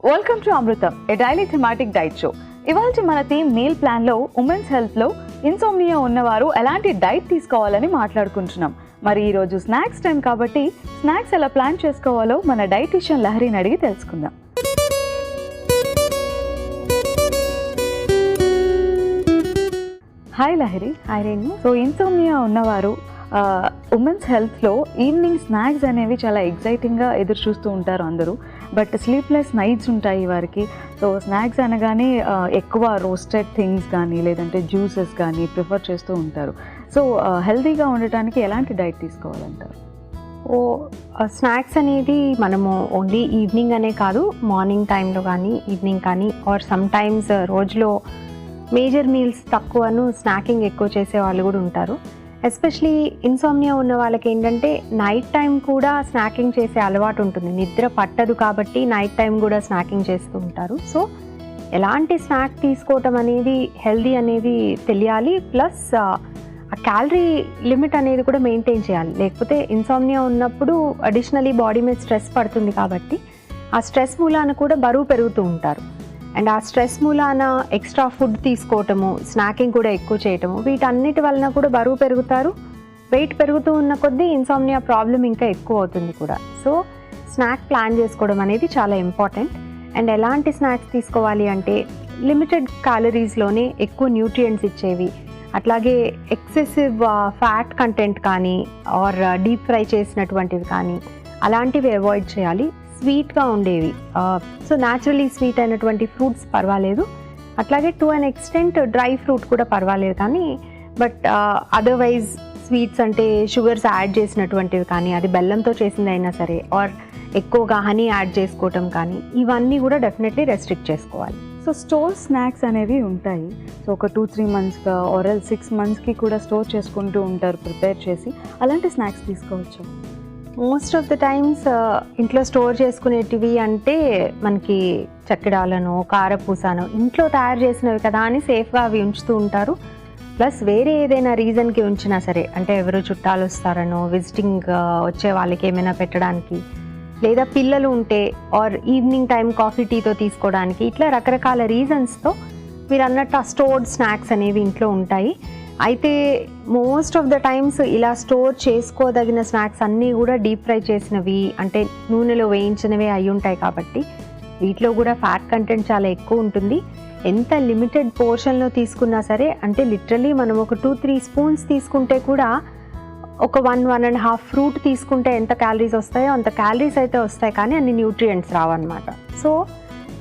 Welcome to Amrutham, A daily thematic diet show. ఇవాళ మన theme meal plan లో women's health లో insomnia ఉన్నవారు ఎలాంటి డైట్ తీసుకోవాలని మాట్లాడుకుంటున్నాం. మరి ఈ రోజు స్నాక్స్ టైం కాబట్టి స్నాక్స్ ఎలా ప్లాన్ చేసుకోవాలో మన డైటీషియన్ లహరిని అడిగి తెలుసుకుందాం. Hi Lahari. Hi Renu. So insomnia ఉన్నవారు ఉమెన్స్ హెల్త్లో ఈవినింగ్ స్నాక్స్ అనేవి చాలా ఎగ్జైటింగ్గా ఎదురు చూస్తూ ఉంటారు అందరూ. బట్ స్లీప్లెస్ నైట్స్ ఉంటాయి వారికి. సో స్నాక్స్ అనగానే ఎక్కువ రోస్టెడ్ థింగ్స్ కానీ లేదంటే జ్యూసెస్ కానీ ప్రిఫర్ చేస్తూ ఉంటారు. సో హెల్తీగా ఉండటానికి ఎలాంటి డైట్ తీసుకోవాలంటారు? స్నాక్స్ అనేది మనము ఓన్లీ ఈవినింగ్ అనే కాదు, మార్నింగ్ టైంలో కానీ ఈవినింగ్ కానీ ఆర్ సమ్ టైమ్స్ రోజులో మేజర్ మీల్స్ తక్కువను స్నాకింగ్ ఎక్కువ చేసే వాళ్ళు కూడా ఉంటారు. ఎస్పెషలీ ఇన్సోమ్నియా ఉన్న వాళ్ళకి ఏంటంటే నైట్ టైం కూడా స్నాకింగ్ చేసే అలవాటు ఉంటుంది. నిద్ర పట్టదు కాబట్టి నైట్ టైం కూడా స్నాకింగ్ చేస్తూ ఉంటారు. సో ఎలాంటి స్నాక్ తీసుకోవటం అనేది హెల్దీ అనేది తెలియాలి. ప్లస్ ఆ క్యాలరీ లిమిట్ అనేది కూడా మెయింటైన్ చేయాలి. లేకపోతే ఇన్సోమ్నియా ఉన్నప్పుడు అడిషనలీ బాడీ మీద స్ట్రెస్ పడుతుంది కాబట్టి ఆ స్ట్రెస్ మూలాన కూడా బరువు పెరుగుతూ ఉంటారు. అండ్ ఆ స్ట్రెస్ మూలాన ఎక్స్ట్రా ఫుడ్ తీసుకోవటము, స్నాకింగ్ కూడా ఎక్కువ చేయటము, వీటన్నిటి వలన కూడా బరువు పెరుగుతారు. వెయిట్ పెరుగుతూ ఉన్న కొద్దీ ఇన్సోమ్నియా ప్రాబ్లం ఇంకా ఎక్కువ అవుతుంది కూడా. సో స్నాక్ ప్లాన్ చేసుకోవడం అనేది చాలా ఇంపార్టెంట్. అండ్ ఎలాంటి స్నాక్స్ తీసుకోవాలి అంటే లిమిటెడ్ క్యాలరీస్లోనే ఎక్కువ న్యూట్రియంట్స్ ఇచ్చేవి, అట్లాగే ఎక్సెసివ్ ఫ్యాట్ కంటెంట్ కానీ ఆర్ డీప్ ఫ్రై చేసినటువంటివి కానీ అలాంటివి అవాయిడ్ చేయాలి. స్వీట్గా ఉండేవి, సో న్యాచురలీ స్వీట్ అయినటువంటి ఫ్రూట్స్ పర్వాలేదు. అట్లాగే to an extent dry fruit కూడా పర్వాలేదు. కానీ బట్ అదర్వైజ్ స్వీట్స్ అంటే షుగర్స్ యాడ్ చేసినటువంటివి కానీ, అది బెల్లంతో చేసింది అయినా సరే ఆర్ ఎక్కువగా హనీ యాడ్ చేసుకోవటం కానీ, ఇవన్నీ కూడా డెఫినెట్లీ రెస్ట్రిక్ట్ చేసుకోవాలి. సో స్టోర్ స్నాక్స్ అనేవి ఉంటాయి. సో ఒక 2-3 మంత్స్గా ఆర్ 6 మంత్స్కి కూడా స్టోర్ చేసుకుంటూ ఉంటారు ప్రిపేర్ చేసి. అలాంటి స్నాక్స్ తీసుకోవచ్చు. మోస్ట్ ఆఫ్ ద టైమ్స్ ఇంట్లో స్టోర్ చేసుకునేటివి అంటే మనకి చక్కెడాలను, కారపూసను ఇంట్లో తయారు చేసినవి కదా అని సేఫ్గా అవి ఉంచుతూ ఉంటారు. ప్లస్ వేరే ఏదైనా రీజన్కి ఉంచినా సరే, అంటే ఎవరు చుట్టాలు వస్తారనో, విజిటింగ్ వచ్చే వాళ్ళకి ఏమైనా పెట్టడానికి, లేదా పిల్లలు ఉంటే ఆర్ ఈవినింగ్ టైం కాఫీ టీతో తీసుకోవడానికి, ఇట్లా రకరకాల రీజన్స్తో మీరు అన్నట్టు ఆ స్టోర్డ్ స్నాక్స్ అనేవి ఇంట్లో ఉంటాయి. అయితే మోస్ట్ ఆఫ్ ద టైమ్స్ ఇలా స్టోర్ చేసుకోదగిన స్నాక్స్ అన్నీ కూడా డీప్ ఫ్రై చేసినవి, అంటే నూనెలో వేయించినవే అయి ఉంటాయి కాబట్టి వీటిలో కూడా ఫ్యాట్ కంటెంట్ చాలా ఎక్కువ ఉంటుంది. ఎంత లిమిటెడ్ పోర్షన్లో తీసుకున్నా సరే, అంటే లిటరలీ మనం ఒక 2-3 స్పూన్స్ తీసుకుంటే కూడా ఒక 1-1.5 ఫ్రూట్ తీసుకుంటే ఎంత క్యాలరీస్ వస్తాయో అంత క్యాలరీస్ అయితే వస్తాయి, కానీ అన్ని న్యూట్రియంట్స్ రావన్నమాట. సో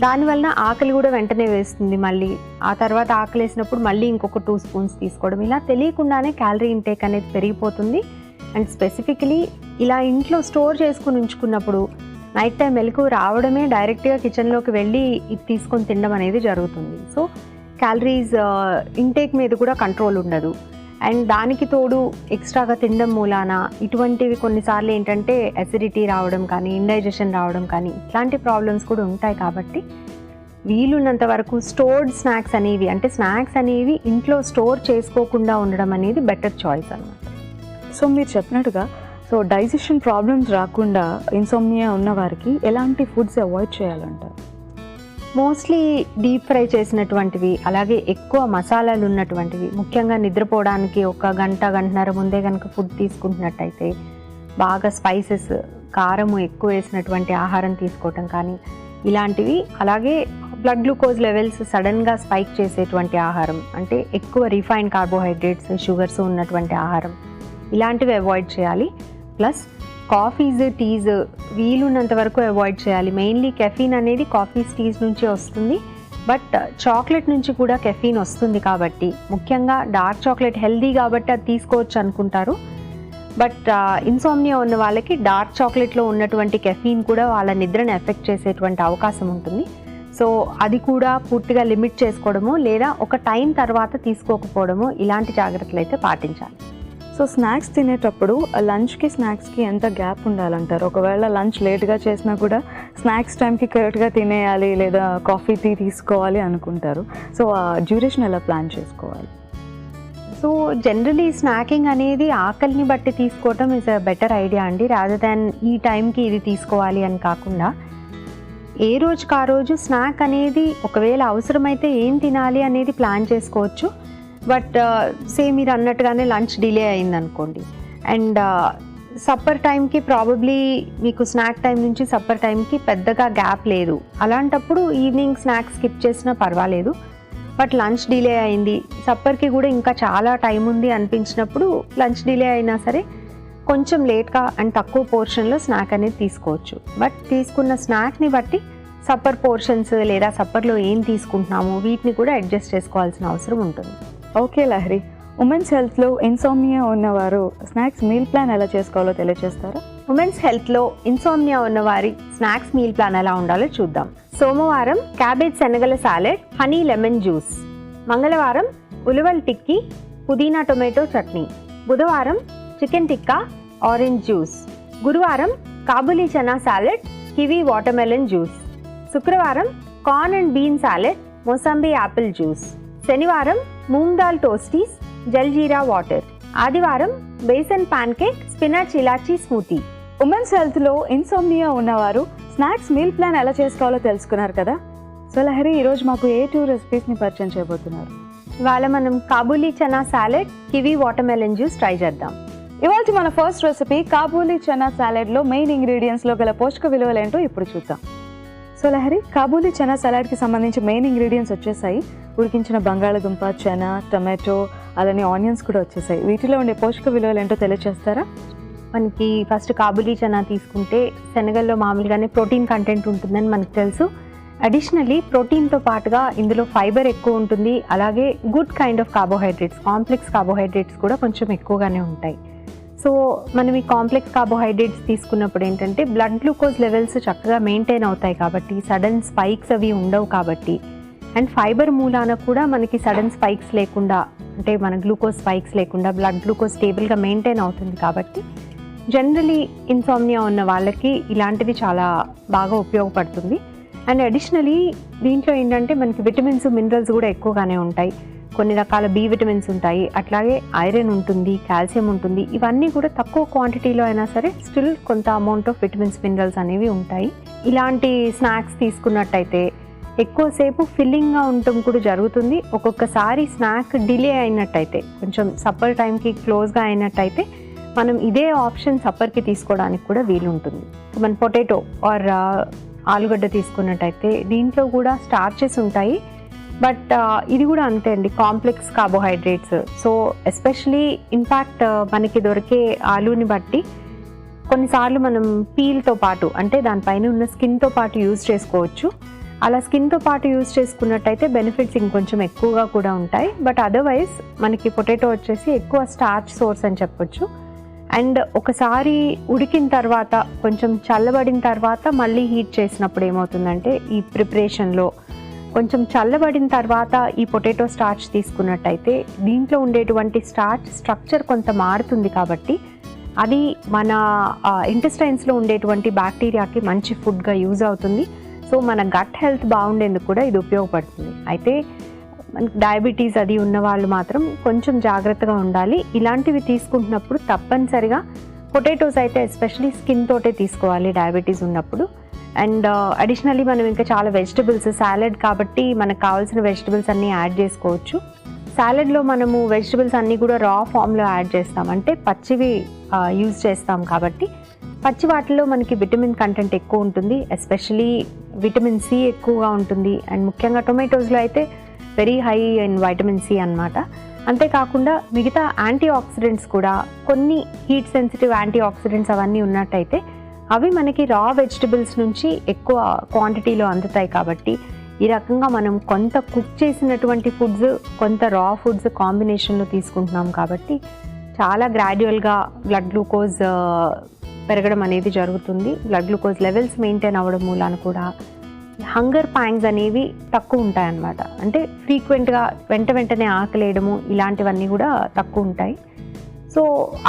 దానివల్ల ఆకలి కూడా వెంటనే వేస్తుంది. మళ్ళీ ఆ తర్వాత ఆకలి వేసినప్పుడు మళ్ళీ ఇంకొక 2 స్పూన్స్ తీసుకోవడం, ఇలా తెలియకుండానే క్యాలరీ ఇంటేక్ అనేది పెరిగిపోతుంది. అండ్ స్పెసిఫికలీ ఇలా ఇంట్లో స్టోర్ చేసుకుని ఉంచుకున్నప్పుడు నైట్ టైం మెలకువ రావడమే డైరెక్ట్గా కిచెన్లోకి వెళ్ళి ఇది తీసుకొని తినడం అనేది జరుగుతుంది. సో క్యాలరీస్ ఇంటేక్ మీద కూడా కంట్రోల్ ఉండదు. అండ్ దానికి తోడు ఎక్స్ట్రాగా తినడం మూలాన ఇటువంటివి కొన్నిసార్లు ఏంటంటే అసిడిటీ రావడం కానీ, ఇండైజెషన్ రావడం కానీ, ఇట్లాంటి ప్రాబ్లమ్స్ కూడా ఉంటాయి. కాబట్టి వీలున్నంత వరకు స్టోర్డ్ స్నాక్స్ అనేవి, అంటే స్నాక్స్ అనేవి ఇంట్లో స్టోర్ చేసుకోకుండా ఉండడం అనేది బెటర్ చాయిస్ అన్నమాట. సో మీరు చెప్పినట్టుగా సో డైజెషన్ ప్రాబ్లమ్స్ రాకుండా ఇన్సోమ్నియా ఉన్న వారికి ఎలాంటి ఫుడ్స్ అవాయిడ్ చేయాలంటారు? మోస్ట్లీ డీప్ ఫ్రై చేసినటువంటివి, అలాగే ఎక్కువ మసాలాలు ఉన్నటువంటివి, ముఖ్యంగా నిద్రపోవడానికి 1 గంట-గంటన్నర ముందే కనుక ఫుడ్ తీసుకుంటున్నట్టయితే బాగా స్పైసెస్, కారము ఎక్కువ వేసినటువంటి ఆహారం తీసుకోవటం కానీ ఇలాంటివి, అలాగే బ్లడ్ గ్లూకోజ్ లెవెల్స్ సడన్గా స్పైక్ చేసేటువంటి ఆహారం, అంటే ఎక్కువ రిఫైన్డ్ కార్బోహైడ్రేట్స్, షుగర్స్ ఉన్నటువంటి ఆహారం, ఇలాంటివి అవాయిడ్ చేయాలి. ప్లస్ కాఫీస్, టీస్ వీలున్నంత వరకు అవాయిడ్ చేయాలి. మెయిన్లీ కెఫీన్ అనేది కాఫీస్, టీస్ నుంచి వస్తుంది. బట్ చాక్లెట్ నుంచి కూడా కెఫీన్ వస్తుంది కాబట్టి, ముఖ్యంగా డార్క్ చాక్లెట్ హెల్దీ కాబట్టి అది తీసుకోవచ్చు అనుకుంటారు. బట్ ఇన్సోమ్నియా ఉన్న వాళ్ళకి డార్క్ చాక్లెట్లో ఉన్నటువంటి కెఫీన్ కూడా వాళ్ళ నిద్రను ఎఫెక్ట్ చేసేటువంటి అవకాశం ఉంటుంది. సో అది కూడా పూర్తిగా లిమిట్ చేసుకోవడము, లేదా ఒక టైం తర్వాత తీసుకోకపోవడము, ఇలాంటి జాగ్రత్తలు అయితే పాటించాలి. సో స్నాక్స్ తినేటప్పుడు లంచ్కి స్నాక్స్కి ఎంత గ్యాప్ ఉండాలంటారు? ఒకవేళ లంచ్ లేట్గా చేసినా కూడా స్నాక్స్ టైంకి కరెక్ట్గా తినేయాలి, లేదా కాఫీ టీ తీసుకోవాలి అనుకుంటారు. సో ఆ డ్యూరేషన్ ఎలా ప్లాన్ చేసుకోవాలి? సో జనరలీ స్నాకింగ్ అనేది ఆకలిని బట్టి తీసుకోవటం ఇస్ అ బెటర్ ఐడియా అండి, రాదర్ దాన్ ఈ టైంకి ఇది తీసుకోవాలి అని కాకుండా. ఏ రోజుకి ఆ రోజు స్నాక్ అనేది ఒకవేళ అవసరమైతే ఏం తినాలి అనేది ప్లాన్ చేసుకోవచ్చు. బట్ మీరు అన్నట్టుగానే లంచ్ డిలే అయిందనుకోండి అండ్ సప్పర్ టైంకి ప్రాబబ్లీ మీకు స్నాక్ టైం నుంచి సప్పర్ టైంకి పెద్దగా గ్యాప్ లేదు, అలాంటప్పుడు ఈవినింగ్ స్నాక్స్ స్కిప్ చేసినా పర్వాలేదు. బట్ లంచ్ డిలే అయింది, సప్పర్కి కూడా ఇంకా చాలా టైం ఉంది అనిపించినప్పుడు లంచ్ డిలే అయినా సరే కొంచెం లేట్గా అండ్ తక్కువ పోర్షన్లో స్నాక్ అనేది తీసుకోవచ్చు. బట్ తీసుకున్న స్నాక్ని బట్టి సప్పర్ పోర్షన్స్ లేదా సప్పర్లో ఏం తీసుకుంటున్నాము వీటిని కూడా అడ్జస్ట్ చేసుకోవాల్సిన అవసరం ఉంటుంది. ఓకే లహరి, ఉమెన్స్ హెల్త్లో ఇన్సోమ్నియా ఉన్నవారు స్నాక్స్ మీల్ ప్లాన్ ఎలా చేసుకోవాలో తెలియజేస్తారా? ఉమెన్స్ హెల్త్లో ఇన్సోమ్నియా ఉన్నవారి స్నాక్స్ మీల్ ప్లాన్ ఎలా ఉండాలో చూద్దాం. సోమవారం క్యాబేజ్ శనగల సాలెడ్, హనీ లెమన్ జ్యూస్. మంగళవారం ఉలవల్ టిక్కీ, పుదీనా టొమాటో చట్నీ. బుధవారం చికెన్ టిక్కా, ఆరెంజ్ జ్యూస్. గురువారం kabuli chana salad, kiwi watermelon juice. శుక్రవారం corn and bean salad, mosambi apple juice. శనివారం మూంగ్ దాల్ టోస్టీస్, జల్జీరా వాటర్. ఆదివారం besan pancake, spinach elaichi smoothie. Women's హెల్త్లో ఇన్సోమ్నియా ఉన్నవారు స్నాక్స్ మీల్ ప్లాన్ ఎలా చేసుకోవాలో తెలుసుకున్నారు కదా. సో లహరి, ఈరోజు మాకు ఏ 2 రెసిపీస్ని పరిచయం చేయబోతున్నారు? ఇవాళ మనం kabuli chana salad, kiwi watermelon juice try చేద్దాం. ఇవాళ మన ఫస్ట్ రెసిపీ కాబూలీ చనా సాలెడ్లో మెయిన్ ఇంగ్రీడియంట్స్లో గల పోషక విలువలు ఏంటో ఇప్పుడు చూద్దాం. సో లహరి, కాబూలీ చనా సలాడ్కి సంబంధించి మెయిన్ ఇంగ్రీడియంట్స్ వచ్చేసాయి. ఉడికించిన బంగాళదుంప, చనా, టమాటో, అలానే ఆనియన్స్ కూడా వచ్చేసాయి. వీటిలో ఉండే పోషక విలువలు ఏంటో తెలియజేస్తారా? మనకి ఫస్ట్ కాబూలీ చనా తీసుకుంటే శనగల్లో మామూలుగానే ప్రోటీన్ కంటెంట్ ఉంటుందని మనకు తెలుసు. అడిషనలీ ప్రోటీన్తో పాటుగా ఇందులో ఫైబర్ ఎక్కువ ఉంటుంది, అలాగే good kind of carbohydrates, complex carbohydrates కూడా కొంచెం ఎక్కువగానే ఉంటాయి. సో మనం ఈ కాంప్లెక్స్ కార్బోహైడ్రేట్స్ తీసుకున్నప్పుడు ఏంటంటే బ్లడ్ గ్లూకోజ్ లెవెల్స్ చక్కగా మెయింటైన్ అవుతాయి కాబట్టి, సడన్ స్పైక్స్ అవి ఉండవు కాబట్టి, అండ్ ఫైబర్ మూలాన కూడా మనకి సడన్ స్పైక్స్ లేకుండా, అంటే మన గ్లూకోజ్ స్పైక్స్ లేకుండా బ్లడ్ గ్లూకోజ్ స్టేబుల్గా మెయింటైన్ అవుతుంది కాబట్టి జనరలీ ఇన్సోమ్నియా ఉన్న వాళ్ళకి ఇలాంటిది చాలా బాగా ఉపయోగపడుతుంది. అండ్ అడిషనలీ దీంట్లో ఏంటంటే మనకి విటమిన్స్, మినరల్స్ కూడా ఎక్కువగానే ఉంటాయి. కొన్ని రకాల బి విటమిన్స్ ఉంటాయి, అట్లాగే ఐరన్ ఉంటుంది, కాల్షియం ఉంటుంది. ఇవన్నీ కూడా తక్కువ క్వాంటిటీలో అయినా సరే స్టిల్ కొంత అమౌంట్ ఆఫ్ విటమిన్స్, మినరల్స్ అనేవి ఉంటాయి. ఇలాంటి స్నాక్స్ తీసుకున్నట్టయితే ఎక్కువసేపు ఫిల్లింగ్గా ఉండటం కూడా జరుగుతుంది. ఒక్కొక్కసారి స్నాక్ డిలే అయినట్టయితే, కొంచెం సప్పర్ టైంకి క్లోజ్గా అయినట్టయితే మనం ఇదే ఆప్షన్ సప్పర్కి తీసుకోవడానికి కూడా వీలు ఉంటుంది. మన పొటాటో ఆర్ ఆలుగడ్డ తీసుకున్నట్టయితే దీంట్లో కూడా స్టార్చెస్ ఉంటాయి, బట్ ఇది కూడా అంతే అండి, complex carbohydrates. So especially in fact మనకి దొరికే ఆలూని బట్టి కొన్నిసార్లు మనం పీల్తో పాటు, అంటే దానిపైన ఉన్న స్కిన్తో పాటు యూజ్ చేసుకోవచ్చు. అలా స్కిన్తో పాటు యూజ్ చేసుకున్నట్టయితే బెనిఫిట్స్ ఇంకొంచెం ఎక్కువగా కూడా ఉంటాయి. బట్ అదర్వైజ్ మనకి పొటాటో వచ్చేసి ఎక్కువ స్టార్చ్ సోర్స్ అని చెప్పొచ్చు. అండ్ ఒకసారి ఉడికిన తర్వాత కొంచెం చల్లబడిన తర్వాత మళ్ళీ హీట్ చేసినప్పుడు ఏమవుతుందంటే ఈ ప్రిపరేషన్లో కొంచెం చల్లబడిన తర్వాత ఈ పొటాటో స్టార్చ్ తీసుకున్నట్టయితే దీంట్లో ఉండేటువంటి స్టార్చ్ స్ట్రక్చర్ కొంత మారుతుంది కాబట్టి అది మన ఇంటెస్టైన్స్లో ఉండేటువంటి బ్యాక్టీరియాకి మంచి ఫుడ్గా యూజ్ అవుతుంది. సో మన గట్ హెల్త్ బాగుండేందుకు కూడా ఇది ఉపయోగపడుతుంది. అయితే మనకి డయాబెటీస్ అది ఉన్న వాళ్ళు మాత్రం కొంచెం జాగ్రత్తగా ఉండాలి. ఇలాంటివి తీసుకుంటున్నప్పుడు తప్పనిసరిగా పొటాటోస్ అయితే ఎస్పెషలీ స్కిన్ తోటే తీసుకోవాలి డయాబెటీస్ ఉన్నప్పుడు. అండ్ అడిషనల్లీ మనం ఇంకా చాలా వెజిటబుల్స్, సాలెడ్ కాబట్టి మనకు కావాల్సిన వెజిటబుల్స్ అన్నీ యాడ్ చేసుకోవచ్చు. సాలెడ్లో మనము వెజిటబుల్స్ అన్నీ కూడా రా ఫామ్లో యాడ్ చేస్తాం, అంటే పచ్చివి యూజ్ చేస్తాం కాబట్టి పచ్చి వాటిల్లో మనకి విటమిన్ కంటెంట్ ఎక్కువ ఉంటుంది, ఎస్పెషలీ విటమిన్ సి ఎక్కువగా ఉంటుంది. అండ్ ముఖ్యంగా టొమాటోస్లో అయితే very high in vitamin C అన్నమాట. అంతేకాకుండా మిగతా యాంటీ ఆక్సిడెంట్స్ కూడా, కొన్ని హీట్ సెన్సిటివ్ యాంటీ ఆక్సిడెంట్స్ అవన్నీ ఉన్నట్టయితే అవి మనకి రా వెజిటబుల్స్ నుంచి ఎక్కువ క్వాంటిటీలో అందుతాయి కాబట్టి ఈ రకంగా మనం కొంత కుక్ చేసినటువంటి ఫుడ్స్, కొంత రా ఫుడ్స్ కాంబినేషన్లో తీసుకుంటున్నాం కాబట్టి చాలా గ్రాడ్యువల్గా బ్లడ్ గ్లూకోజ్ పెరగడం అనేది జరుగుతుంది. బ్లడ్ గ్లూకోజ్ లెవెల్స్ మెయింటైన్ అవ్వడం మూలాన కూడా హంగర్ ప్యాంగ్స్ అనేవి తక్కువ ఉంటాయి అన్నమాట. అంటే ఫ్రీక్వెంట్గా వెంటనే ఆకలేయడము ఇలాంటివన్నీ కూడా తక్కువ ఉంటాయి. సో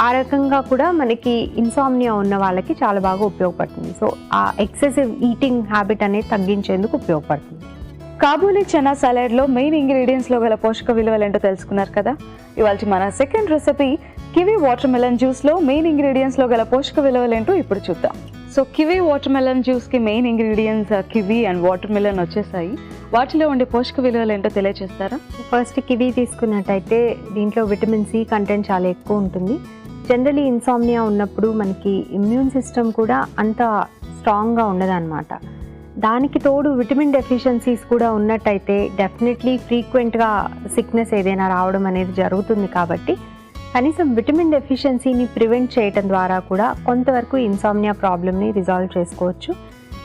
ఆ రకంగా కూడా మనకి ఇన్సామ్నియా ఉన్న వాళ్ళకి చాలా బాగా ఉపయోగపడుతుంది. సో ఆ ఎక్సెసివ్ ఈటింగ్ హ్యాబిట్ అనేది తగ్గించేందుకు ఉపయోగపడుతుంది. కాబూలీ చనా సలాడ్లో మెయిన్ ఇంగ్రీడియంట్స్లో గల పోషక విలువలు ఏంటో తెలుసుకున్నారు కదా. ఇవాళ మన సెకండ్ రెసిపీ కివీ వాటర్మెలన్ జ్యూస్లో మెయిన్ ఇంగ్రీడియంట్స్లో గల పోషక విలువలు ఏంటో ఇప్పుడు చూద్దాం. సో కివీ వాటర్ మెలన్ జ్యూస్కి main ingredients kiwi and watermelon వచ్చేసాయి. వాటిలో ఉండే పోషక విలువలు ఏంటో తెలియజేస్తారా? ఫస్ట్ కివీ తీసుకున్నట్టయితే దీంట్లో విటమిన్ సి కంటెంట్ చాలా ఎక్కువ ఉంటుంది. జనరలీ ఇన్సామ్నియా ఉన్నప్పుడు మనకి ఇమ్యూన్ సిస్టమ్ కూడా అంత స్ట్రాంగ్గా ఉండదన్నమాట. దానికి తోడు విటమిన్ డెఫిషియన్సీస్ కూడా ఉన్నట్టయితే డెఫినెట్లీ ఫ్రీక్వెంట్గా సిక్నెస్ ఏదైనా రావడం అనేది జరుగుతుంది. కాబట్టి కనీసం విటమిన్ డెఫిషియన్సీని ప్రివెంట్ చేయడం ద్వారా కూడా కొంతవరకు ఇన్సామ్నియా ప్రాబ్లమ్ని రిజాల్వ్ చేసుకోవచ్చు.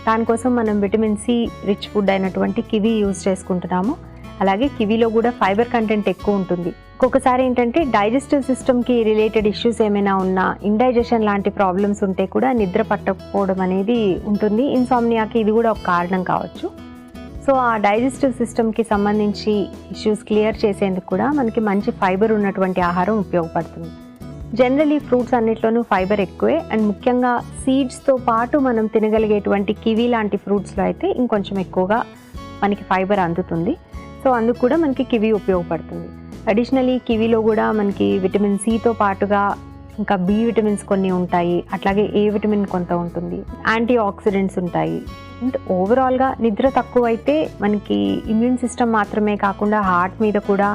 దానికోసం మనం విటమిన్ సి రిచ్ ఫుడ్ అయినటువంటి కివీ యూజ్ చేసుకుంటున్నాము. అలాగే కివీలో కూడా ఫైబర్ కంటెంట్ ఎక్కువ ఉంటుంది. ఒక్కొక్కసారి ఏంటంటే డైజెస్టివ్ సిస్టమ్కి రిలేటెడ్ ఇష్యూస్ ఏమైనా ఉన్నా, ఇండైజెషన్ లాంటి ప్రాబ్లమ్స్ ఉంటే కూడా నిద్ర పట్టకపోవడం అనేది ఉంటుంది. ఇన్సామ్నియాకి ఇది కూడా ఒక కారణం కావచ్చు. సో ఆ డైజెస్టివ్ సిస్టమ్కి సంబంధించి ఇష్యూస్ క్లియర్ చేసేందుకు కూడా మనకి మంచి ఫైబర్ ఉన్నటువంటి ఆహారం ఉపయోగపడుతుంది. జనరలీ ఫ్రూట్స్ అన్నిట్లోనూ ఫైబర్ ఎక్కువే, అండ్ ముఖ్యంగా సీడ్స్తో పాటు మనం తినగలిగేటువంటి కివీ లాంటి ఫ్రూట్స్లో అయితే ఇంకొంచెం ఎక్కువగా మనకి ఫైబర్ అందుతుంది. సో అందుకు కూడా మనకి కివీ ఉపయోగపడుతుంది. అడిషనలీ కివీలో కూడా మనకి విటమిన్ సితో పాటుగా ఇంకా బి విటమిన్స్ కొన్ని ఉంటాయి, అట్లాగే ఏ విటమిన్ కొంత ఉంటుంది, యాంటీ ఆక్సిడెంట్స్ ఉంటాయి. అండ్ ఓవరాల్గా నిద్ర తక్కువ అయితే మనకి ఇమ్యూన్ సిస్టమ్ మాత్రమే కాకుండా హార్ట్ మీద కూడా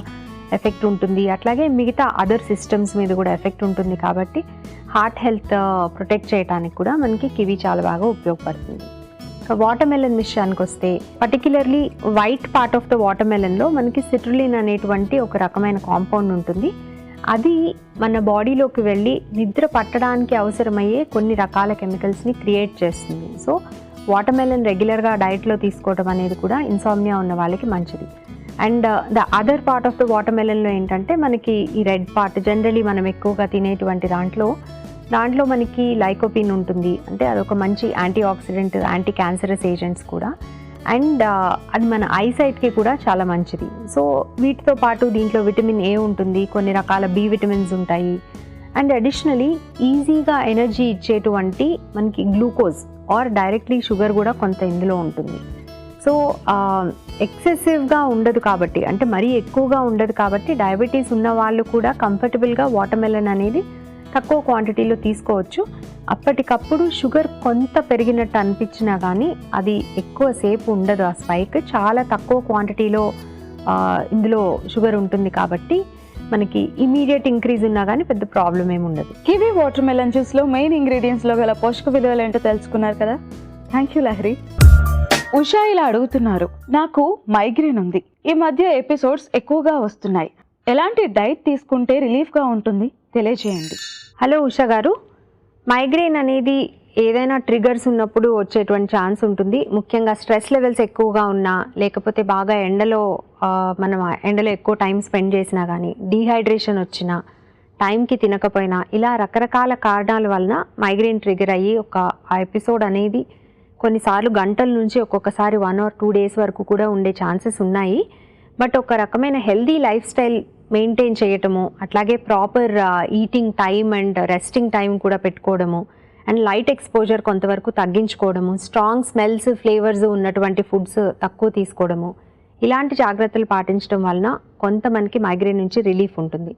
ఎఫెక్ట్ ఉంటుంది, అట్లాగే మిగతా అదర్ సిస్టమ్స్ మీద కూడా ఎఫెక్ట్ ఉంటుంది. కాబట్టి హార్ట్ హెల్త్ ప్రొటెక్ట్ చేయడానికి కూడా మనకి కివీ చాలా బాగా ఉపయోగపడుతుంది. వాటర్ మెలన్ విషయానికి వస్తే particularly white part of the వాటర్ మెలన్లో మనకి సిట్రులిన్ అనేటువంటి ఒక రకమైన కాంపౌండ్ ఉంటుంది. అది మన బాడీలోకి వెళ్ళి నిద్ర పట్టడానికి అవసరమయ్యే కొన్ని రకాల కెమికల్స్ని క్రియేట్ చేస్తుంది. సో వాటర్ మెలన్ రెగ్యులర్గా డైట్లో తీసుకోవడం అనేది కూడా ఇన్సామ్నియా ఉన్న వాళ్ళకి మంచిది. And the other part of the వాటర్ మెలన్లో ఏంటంటే మనకి ఈ రెడ్ పార్ట్ జనరలీ మనం ఎక్కువగా తినేటువంటి దాంట్లో మనకి లైకోపిన్ ఉంటుంది. అంటే అదొక మంచి anti oxidant, anti cancerous agents కూడా. అండ్ అది మన ఐసైట్కి కూడా చాలా మంచిది. సో వీటితో పాటు దీంట్లో విటమిన్ ఏ ఉంటుంది, కొన్ని రకాల బి విటమిన్స్ ఉంటాయి. అండ్ అడిషనలీ ఈజీగా ఎనర్జీ ఇచ్చేటువంటి మనకి గ్లూకోజ్ ఆర్ డైరెక్ట్లీ షుగర్ కూడా కొంత ఇందులో ఉంటుంది. సో ఎక్సెసివ్గా ఉండదు కాబట్టి, అంటే మరీ ఎక్కువగా ఉండదు కాబట్టి డయాబెటీస్ ఉన్న వాళ్ళు కూడా కంఫర్టబుల్గా వాటర్ మెలన్ అనేది తక్కువ క్వాంటిటీలో తీసుకోవచ్చు. అప్పటికప్పుడు షుగర్ కొంత పెరిగినట్టు అనిపించినా కానీ అది ఎక్కువ సేపు ఉండదు. ఆ స్పైక్ చాలా తక్కువ క్వాంటిటీలో ఇందులో షుగర్ ఉంటుంది కాబట్టి మనకి ఇమీడియట్ ఇంక్రీజ్ ఉన్నా కానీ పెద్ద ప్రాబ్లం ఏమి ఉండదు. కివీ వాటర్ మెలన్ జ్యూస్లో మెయిన్ ఇంగ్రీడియంట్స్లో గల పోషక విలువలు ఏంటో తెలుసుకున్నారు కదా. Thank you Lahari. ఉషా ఇలా అడుగుతున్నారు, నాకు మైగ్రేన్ ఉంది, ఈ మధ్య ఎపిసోడ్స్ ఎక్కువగా వస్తున్నాయి, ఎలాంటి డైట్ తీసుకుంటే రిలీఫ్గా ఉంటుంది తెలియజేయండి. హలో ఉషా గారు, మైగ్రేన్ అనేది ఏదైనా ట్రిగర్స్ ఉన్నప్పుడు వచ్చేటువంటి ఛాన్స్ ఉంటుంది. ముఖ్యంగా స్ట్రెస్ లెవెల్స్ ఎక్కువగా ఉన్నా, లేకపోతే బాగా మనం ఎండలో ఎక్కువ టైం స్పెండ్ చేసినా కానీ, డీహైడ్రేషన్ వచ్చినా, టైంకి తినకపోయినా, ఇలా రకరకాల కారణాల వలన మైగ్రేన్ ట్రిగర్ అయ్యి ఆ ఎపిసోడ్ అనేది కొన్నిసార్లు గంటల నుంచి ఒక్కొక్కసారి 1 or 2 days వరకు కూడా ఉండే ఛాన్సెస్ ఉన్నాయి. బట్ ఒక రకమైన హెల్దీ లైఫ్ స్టైల్ మెయింటైన్ చేయటము, అట్లాగే proper eating time and resting time కూడా పెట్టుకోవడము, అండ్ లైట్ ఎక్స్పోజర్ కొంతవరకు తగ్గించుకోవడము, స్ట్రాంగ్ స్మెల్స్ ఫ్లేవర్స్ ఉన్నటువంటి ఫుడ్స్ తక్కువ తీసుకోవడము, ఇలాంటి జాగ్రత్తలు పాటించడం వలన కొంత మనకి మైగ్రేన్ నుంచి రిలీఫ్ ఉంటుంది.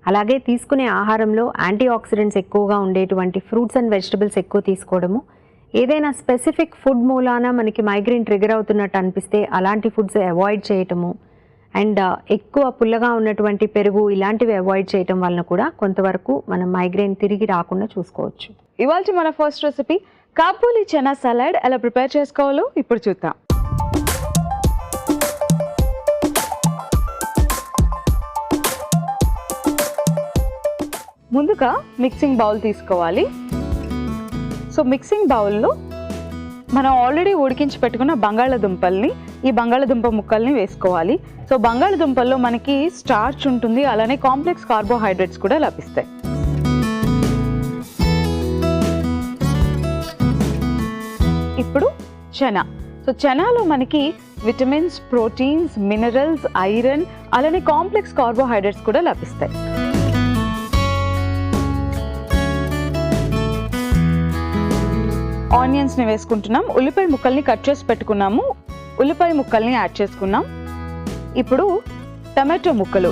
అలాగే తీసుకునే ఆహారంలో యాంటీ ఆక్సిడెంట్స్ ఎక్కువగా ఉండేటువంటి ఫ్రూట్స్ అండ్ వెజిటబుల్స్ ఎక్కువ తీసుకోవడము, ఏదైనా స్పెసిఫిక్ ఫుడ్ మూలాన మనకి మైగ్రేన్ ట్రిగర్ అవుతున్నట్టు అనిపిస్తే అలాంటి ఫుడ్స్ అవాయిడ్ చేయటము, అండ్ ఎక్కువ పుల్లగా ఉన్నటువంటి పెరుగు ఇలాంటివి అవాయిడ్ చేయటం వలన కూడా కొంతవరకు మనం మైగ్రేన్ తిరిగి రాకుండా చూసుకోవచ్చు. ఇవాళ మన first recipe kabuli chana salad ఎలా ప్రిపేర్ చేసుకోవాలో ఇప్పుడు చూద్దాం. ముందుగా మిక్సింగ్ బౌల్ తీసుకోవాలి. సో మిక్సింగ్ బౌల్లో మనం ఆల్రెడీ ఉడికించి పెట్టుకున్న బంగాళదుంపల్ని, ఈ బంగాళదుంప ముక్కల్ని వేసుకోవాలి. సో బంగాళదుంపల్లో మనకి స్టార్చ్ ఉంటుంది, అలానే కాంప్లెక్స్ కార్బోహైడ్రేట్స్ కూడా లభిస్తాయి. ఇప్పుడు చనా. సో చనాలో మనకి విటమిన్స్, ప్రోటీన్స్, మినరల్స్, ఐరన్, అలానే కాంప్లెక్స్ కార్బోహైడ్రేట్స్ కూడా లభిస్తాయి. ఆనియన్స్ని వేసుకుంటున్నాం. ఉల్లిపాయ ముక్కల్ని కట్ చేసి పెట్టుకున్నాము. ఉల్లిపాయ ముక్కల్ని యాడ్ చేసుకున్నాం. ఇప్పుడు టమాటో ముక్కలు,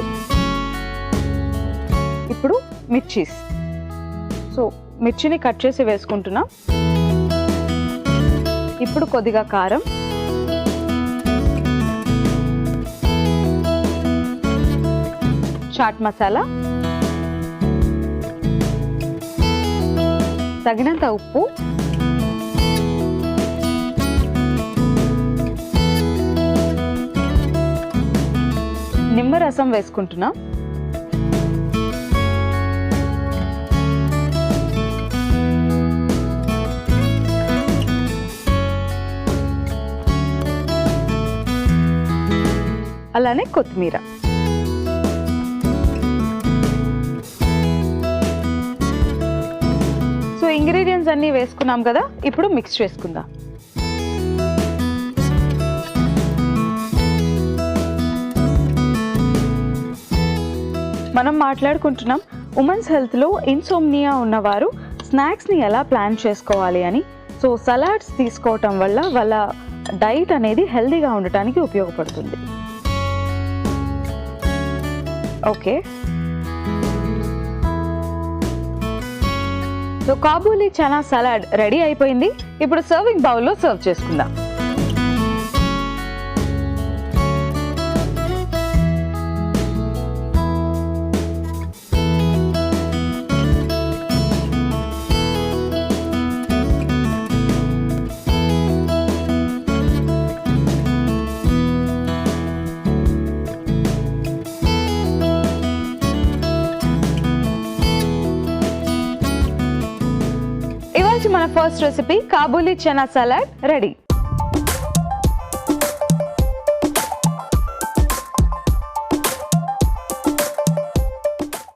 ఇప్పుడు మిర్చీస్. సో మిర్చిని కట్ చేసి వేసుకుంటున్నాం. ఇప్పుడు కొద్దిగా కారం, చాట్ మసాలా, తగినంత ఉప్పు, నిమ్మరసం వేసుకుంటున్నాం. అలానే కొత్తిమీర. సో ఇంగ్రీడియంట్స్ అన్నీ వేసుకున్నాం కదా, ఇప్పుడు మిక్స్ చేసుకుందాం. మనం మాట్లాడుకుంటున్నాం ఉమెన్స్ హెల్త్లో ఇన్సోమ్నియా ఉన్నవారు స్నాక్స్ని ఎలా ప్లాన్ చేసుకోవాలి అని. సో సలాడ్స్ తీసుకోవటం వల్ల వాళ్ళ డైట్ అనేది హెల్తీగా ఉండటానికి ఉపయోగపడుతుంది. Okay, so kabuli chana salad ready అయిపోయింది. ఇప్పుడు సర్వింగ్ బౌల్లో సర్వ్ చేసుకుందాం. మన first recipe kabuli chana salad ready.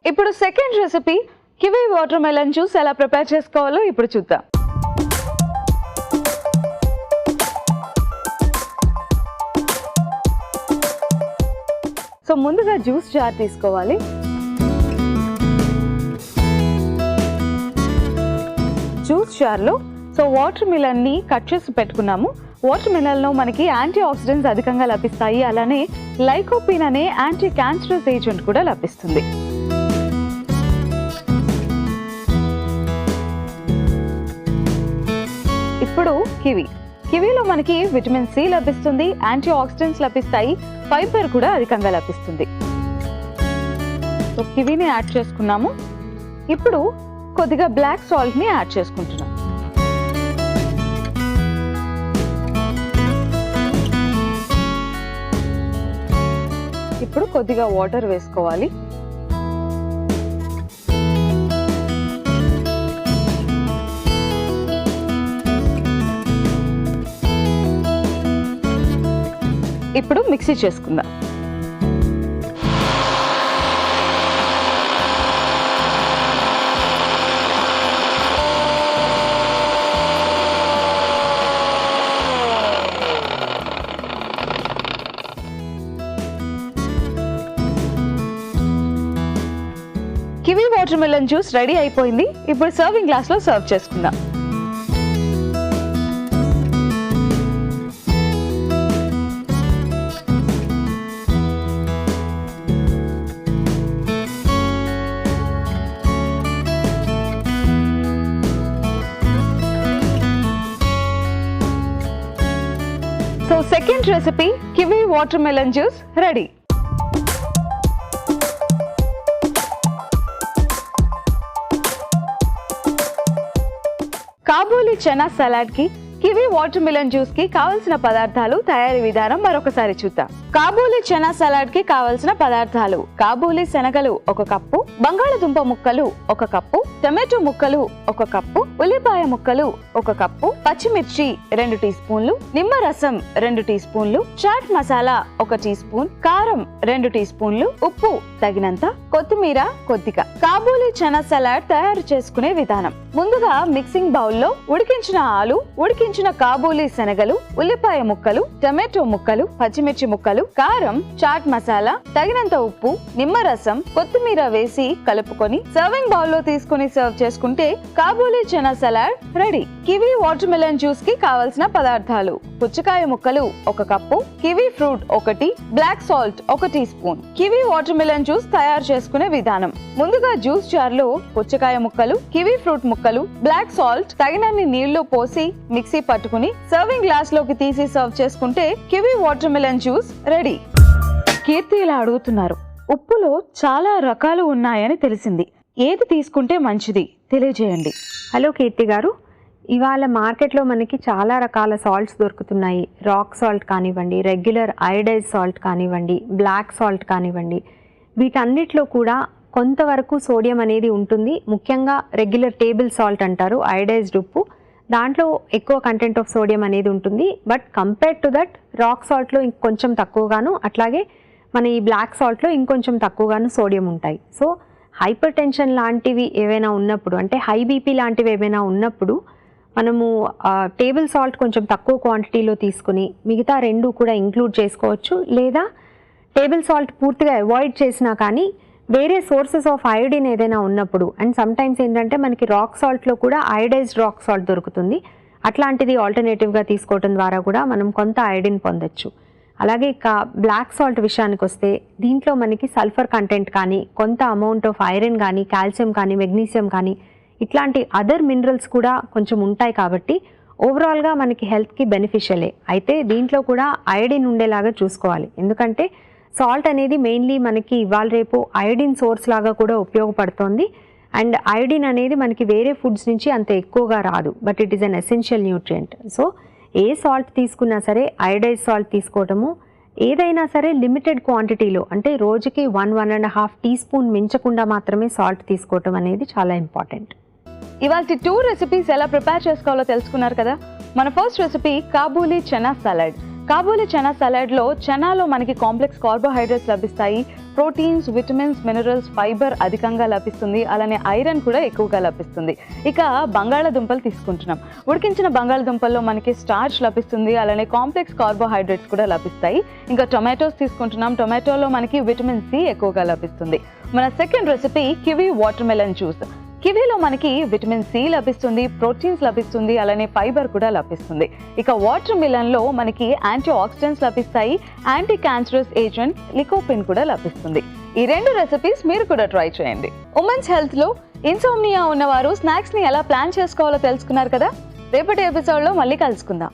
ఇప్పుడు second recipe kiwi watermelon juice ఎలా ప్రిపేర్ చేసుకోవాలో ఇప్పుడు చూద్దాం. సో ముందుగా జ్యూస్ జార్ తీసుకోవాలి. జ్యూస్ జార్లో సో వాటర్ మిలన్ని కట్ చేసి పెట్టుకున్నాము. వాటర్ మిలన్లో మనకి యాంటీ ఆక్సిడెంట్స్ అధికంగా లభిస్తాయి. అలానే లైకోపిన్ అనే యాంటీ క్యాన్సరస్ ఏజెంట్ కూడా లభిస్తుంది. ఇప్పుడు కివీలో మనకి విటమిన్ సి లభిస్తుంది, యాంటీ ఆక్సిడెంట్స్ లభిస్తాయి, ఫైబర్ కూడా అధికంగా లభిస్తుంది. సో కివీని యాడ్ చేసుకున్నాము. ఇప్పుడు కొద్దిగా బ్లాక్ సాల్ట్ ని యాడ్ చేసుకుంటున్నాం. ఇప్పుడు కొద్దిగా వాటర్ వేసుకోవాలి. ఇప్పుడు మిక్సీ చేసుకుందాం. Kiwi watermelon juice ready అయిపోయింది. ఇప్పుడు సర్వింగ్ గ్లాస్ లో సర్వ్ చేసుకుందాం. So second recipe kiwi watermelon juice ready. Kabuli chana salad కి కివీ వాటర్ మిలన్ జ్యూస్ కి కావలసిన పదార్థాలు, తయారీ విధానం మరొకసారి చూద్దాం. కాబూలీ చనా సలాడ్ కి కావలసిన పదార్థాలు: కాబూలీ శనగలు 1 కప్పు, బంగాళదుంప ముక్కలు 1 కప్పు, టమాటో ముక్కలు 1 కప్పు, ఉల్లిపాయ ముక్కలు 1 కప్పు, పచ్చిమిర్చి 2 టీ స్పూన్లు, నిమ్మరసం 2 టీ స్పూన్లు, చాట్ మసాలా 1 టీ స్పూన్, కారం 2 టీ స్పూన్లు, ఉప్పు తగినంత, కొత్తిమీర కొద్దిగా. కాబూలీ చనా సలాడ్ తయారు చేసుకునే విధానం: ముందుగా మిక్సింగ్ బౌల్లో ఉడికించిన ఆలు, ఉడికించిన కాబూలీ శనగలు, ఉల్లిపాయ ముక్కలు, టమాటో ముక్కలు, పచ్చిమిర్చి ముక్కలు, కారం, చాట్ మసాలా, తగినంత ఉప్పు, నిమ్మరసం, కొత్తిమీర వేసి కలుపుకొని సర్వింగ్ బౌల్లో తీసుకుని సర్వ్ చేసుకుంటే kabuli chana salad ready. Kiwi watermelon juice కి కావలసిన పదార్థాలు: పుచ్చకాయ ముక్కలు 1 cup, kiwi fruit 1, black salt 1 teaspoon. Kiwi watermelon juice తయారు చేసుకునే విధానం: ముందుగా జ్యూస్ జార్ లో పుచ్చకాయ ముక్కలు, కివీ ఫ్రూట్ ముక్కలు, బ్లాక్ సాల్ట్ తగినన్ని నీళ్లు పోసి మిక్సీ పట్టుకుని సర్వింగ్ గ్లాస్ లోకి తీసి సర్వ్ చేసుకుంటే kiwi watermelon juice ready. Keerthi ఇలా అడుగుతున్నారు, ఉప్పులో చాలా రకాలు ఉన్నాయని తెలిసింది, ఏది తీసుకుంటే మంచిది తెలియజేయండి. హలో కీర్తి గారు, ఇవాళ మార్కెట్లో మనకి చాలా రకాల సాల్ట్స్ దొరుకుతున్నాయి. రాక్ సాల్ట్ కానివ్వండి, రెగ్యులర్ అయోడైజ్ సాల్ట్ కానివ్వండి, బ్లాక్ సాల్ట్ కానివ్వండి, వీటన్నిటిలో కూడా కొంతవరకు సోడియం అనేది ఉంటుంది. ముఖ్యంగా రెగ్యులర్ టేబుల్ సాల్ట్ అంటారు, అయోడైజ్డ్ ఉప్పు, దాంట్లో ఎక్కువ కంటెంట్ ఆఫ్ సోడియం అనేది ఉంటుంది. But compare to that rock సాల్ట్లో ఇంకొంచెం తక్కువగాను, అట్లాగే మన ఈ బ్లాక్ సాల్ట్లో ఇంకొంచెం తక్కువగాను సోడియం ఉంటాయి. సో హైపర్ టెన్షన్ లాంటివి ఏవైనా ఉన్నప్పుడు, అంటే హై బీపీ లాంటివి ఏవైనా ఉన్నప్పుడు మనము టేబుల్ సాల్ట్ కొంచెం తక్కువ క్వాంటిటీలో తీసుకుని మిగతా 2 కూడా ఇంక్లూడ్ చేసుకోవచ్చు. లేదా టేబుల్ సాల్ట్ పూర్తిగా అవాయిడ్ చేసినా కానీ వేరే సోర్సెస్ ఆఫ్ అయోడిన్ ఏదైనా ఉన్నప్పుడు, అండ్ సమ్టైమ్స్ ఏంటంటే మనకి రాక్ సాల్ట్లో కూడా అయోడైజ్డ్ రాక్ సాల్ట్ దొరుకుతుంది, అట్లాంటిది ఆల్టర్నేటివ్గా తీసుకోవడం ద్వారా కూడా మనం కొంత అయోడిన్ పొందొచ్చు. అలాగే ఇక బ్లాక్ సాల్ట్ విషయానికి వస్తే దీంట్లో మనకి సల్ఫర్ కంటెంట్ కానీ, కొంత అమౌంట్ ఆఫ్ ఐరన్ కానీ, కాల్షియం కానీ, మెగ్నీషియం కానీ, ఇట్లాంటి అదర్ మినరల్స్ కూడా కొంచెం ఉంటాయి. కాబట్టి ఓవరాల్గా మనకి హెల్త్కి బెనిఫిషియలే. అయితే దీంట్లో కూడా అయోడిన్ ఉండేలాగా చూసుకోవాలి, ఎందుకంటే సాల్ట్ అనేది మెయిన్లీ మనకి ఇవాళ రేపు అయోడిన్ సోర్స్ లాగా కూడా ఉపయోగపడుతోంది. అండ్ అయోడిన్ అనేది మనకి వేరే ఫుడ్స్ నుంచి అంత ఎక్కువగా రాదు, but it is an essential nutrient. So A salt తీసుకున్నా సరే అయోడైజ్ సాల్ట్ తీసుకోవటము, ఏదైనా సరే లిమిటెడ్ క్వాంటిటీలో, అంటే రోజుకి 1-1.5 టీ స్పూన్ మించకుండా మాత్రమే సాల్ట్ తీసుకోవటం అనేది చాలా ఇంపార్టెంట్. ఇవాళ 2 రెసిపీస్ ఎలా ప్రిపేర్ చేసుకోవాలో తెలుసుకున్నారు కదా. మన first recipe kabuli chana salad. Kabuli chana సలాడ్లో చనాలో మనకి కాంప్లెక్స్ కార్బోహైడ్రేట్స్ లభిస్తాయి, ప్రోటీన్స్, విటమిన్స్, మినరల్స్, ఫైబర్ అధికంగా లభిస్తుంది, అలానే ఐరన్ కూడా ఎక్కువగా లభిస్తుంది. ఇక బంగాళాదుంపలు తీసుకుంటున్నాం. ఉడికించిన బంగాళాదుంపల్లో మనకి స్టార్చ్ లభిస్తుంది, అలానే కాంప్లెక్స్ కార్బోహైడ్రేట్స్ కూడా లభిస్తాయి. ఇంకా టొమాటోస్ తీసుకుంటున్నాం. టొమాటోలో మనకి విటమిన్ సి ఎక్కువగా లభిస్తుంది. మన second recipe kiwi watermelon juice. కివీలో మనకి విటమిన్ సి లభిస్తుంది, ప్రోటీన్స్ లభిస్తుంది, అలానే ఫైబర్ కూడా లభిస్తుంది. ఇక వాటర్ మిలన్లో మనకి యాంటీ ఆక్సిడెంట్స్ లభిస్తాయి, యాంటీ క్యాన్సరస్ ఏజెంట్ లికోపిన్ కూడా లభిస్తుంది. ఈ 2 రెసిపీస్ మీరు కూడా ట్రై చేయండి. ఉమెన్స్ హెల్త్లో ఇన్సోమ్నియా ఉన్నవారు స్నాక్స్ని ఎలా ప్లాన్ చేసుకోవాలో తెలుసుకున్నారు కదా. రేపటి ఎపిసోడ్లో మళ్ళీ కలుసుకుందాం.